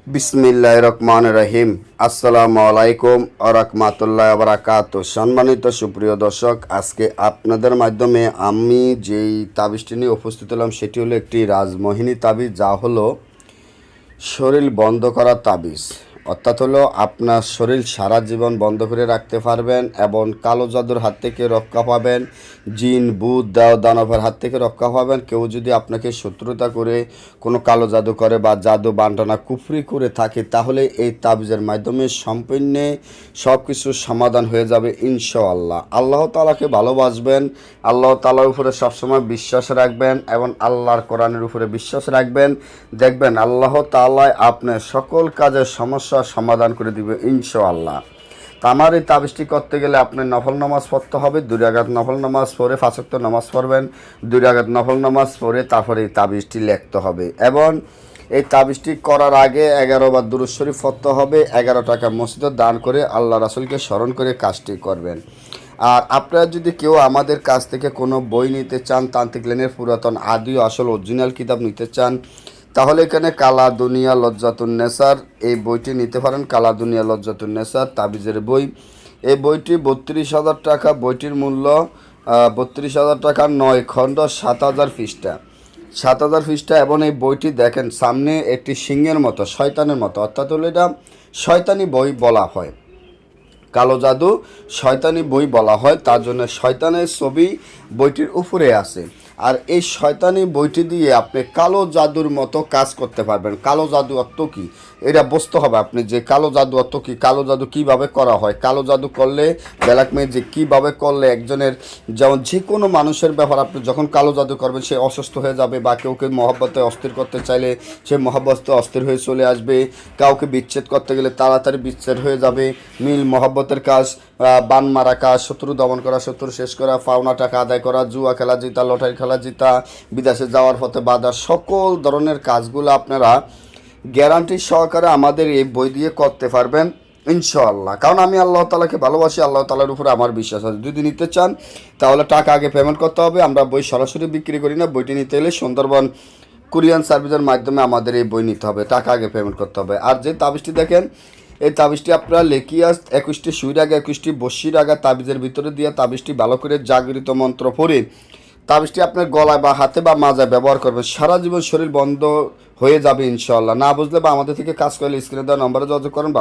বিসমিল্লাহির রহমানির রহিম। আসসালামু আলাইকুম ওয়া রাহমাতুল্লাহি ওয়া বারাকাতুহু। সম্মানিত সুপ্রিয় দর্শক, আজকে আপনাদের মাধ্যমে আমি যেই তাবিজটি নিয়ে উপস্থিত হলাম সেটি হলো একটি রাজমোহিনী তাবিজ, যা হলো শরীর বন্ধ করা তাবিজ। অর্থাৎ হলো আপনার শরীর সারা জীবন বন্ধ করে রাখতে পারবেন এবং কালো জাদুর হাত থেকে রক্ষা পাবেন, জিন ভূত দেও দানবের হাত থেকে রক্ষা পাবেন। কেউ যদি আপনাকে শত্রুতা করে কোনো কালো জাদু করে বা জাদু বান্টনা কুফরি করে থাকে, তাহলে এই তাবিজের মাধ্যমে সম্পূর্ণ সব কিছুর সমাধান হয়ে যাবে ইনশাআল্লাহ। আল্লাহ তাআলাকে ভালোবাসবেন, আল্লাহ তাআলার উপরে সবসময় বিশ্বাস রাখবেন এবং আল্লাহর কোরআনের উপরে বিশ্বাস রাখবেন। দেখবেন আল্লাহ তাআলা আপনার সকল কাজের সমস্যার সমাধান করে দিবে ইনশাআল্লাহ। তা আমার এই তাবিজটি করতে গেলে আপনার নফল নামাজ পড়তে হবে। 2 রাকাত নফল নামাজ পড়ে 5 ওয়াক্ত নামাজ পড়বেন। 2 রাকাত নফল নামাজ পড়ে তারপরে এই তাবিজটি লিখতে হবে এবং এই তাবিজটি করার আগে 11 বার দুরূদ শরীফ পড়তে হবে। 11 টাকা মসজিদে দান করে আল্লাহ রাসূলকে স্মরণ করে কাজটি করবেন। আর আপনারা যদি কেউ আমাদের কাছ থেকে কোনো বই নিতে চান, তান্ত্রিক লাইনের পুরাতন আদি আসল অরিজিনাল কিতাব নিতে চান, তাহলে এখানে কালা দুনিয়া লজ্জাতুন নেসার এই বইটি নিতে পারেন। কালা দুনিয়া লজ্জাতুন নেসার তাবিজের বই। এই বইটি 32,000 টাকা। বইটির মূল্য 32,000 টাকা, 9 খণ্ড, 7,000 পৃষ্ঠা। 7,000 পৃষ্ঠা এবং এই বইটি দেখেন সামনে একটি সিংহের মতো, শয়তানের মতো, অর্থাৎ হলো এটা শয়তানি বই বলা হয়। কালো জাদু শয়তানি বই বলা হয়, তার জন্য শয়তানের ছবি বইটির উপরে আছে। আর এই শয়তানি বইটি দিয়ে আপনি কালো জাদুর মতো কাজ করতে পারবেন। কালো জাদু অর্থ কী এটা বুঝতে হবে আপনি, যে কালো জাদু অর্থ কী, কালো জাদু কীভাবে করা হয়, কালো জাদু করলে ব্ল্যাক ম্যাজিক কীভাবে করলে একজনের, যেমন যে কোনো মানুষের ব্যাপার আপনি যখন কালো জাদু করবেন সে অসুস্থ হয়ে যাবে, বা কেউকে মহব্বতে অস্থির করতে চাইলে সে মহব্বতে অস্থির হয়ে চলে আসবে, কাউকে বিচ্ছেদ করতে গেলে তাড়াতাড়ি বিচ্ছেদ হয়ে যাবে, মিল মহব্বতের কাজ, বান মারা কাজ, শত্রু দমন করা, শত্রু শেষ করা, পাওনা টাকা আদায় করা, জুয়া খেলা জিতা, লটারি খেলা জিতা, বিদেশে যাওয়ার পথে বাধা, সকল ধরনের কাজগুলো আপনারা গ্যারান্টি সহকারে আমাদের এই বই দিয়ে করতে পারবেন ইনশাআল্লাহ। কারণ আমি আল্লাহ তাআলাকে ভালোবাসি, আল্লাহ তাআলার উপরে আমার বিশ্বাস আছে। যদি নিতে চান তাহলে টাকা আগে পেমেন্ট করতে হবে। আমরা বই সরাসরি বিক্রি করি না। বইটি নিতে হলে সুন্দরবন কুরিয়ান সার্ভিসের মাধ্যমে আমাদের এই বই নিতে হবে, টাকা আগে পেমেন্ট করতে হবে। আর যে তাবিজটি দেখেন, এই তাবিজটি আপনারা লেখিয়া 21টি সুইর আগে 21টি বসির আগে তাবিজের ভিতরে দিয়ে তাবিজটি ভালো করে জাগরিত মন্ত্র পড়ে তাবিজটি আপনার গলায় বা হাতে বা মাজায় ব্যবহার করবেন। সারা জীবন শরীর বন্ধ হয়ে যাবে ইনশাআল্লাহ। না বুঝলে বা আমাদের থেকে কাজ করলে স্ক্রিনে দেওয়া নম্বরে যোগাযোগ করেন।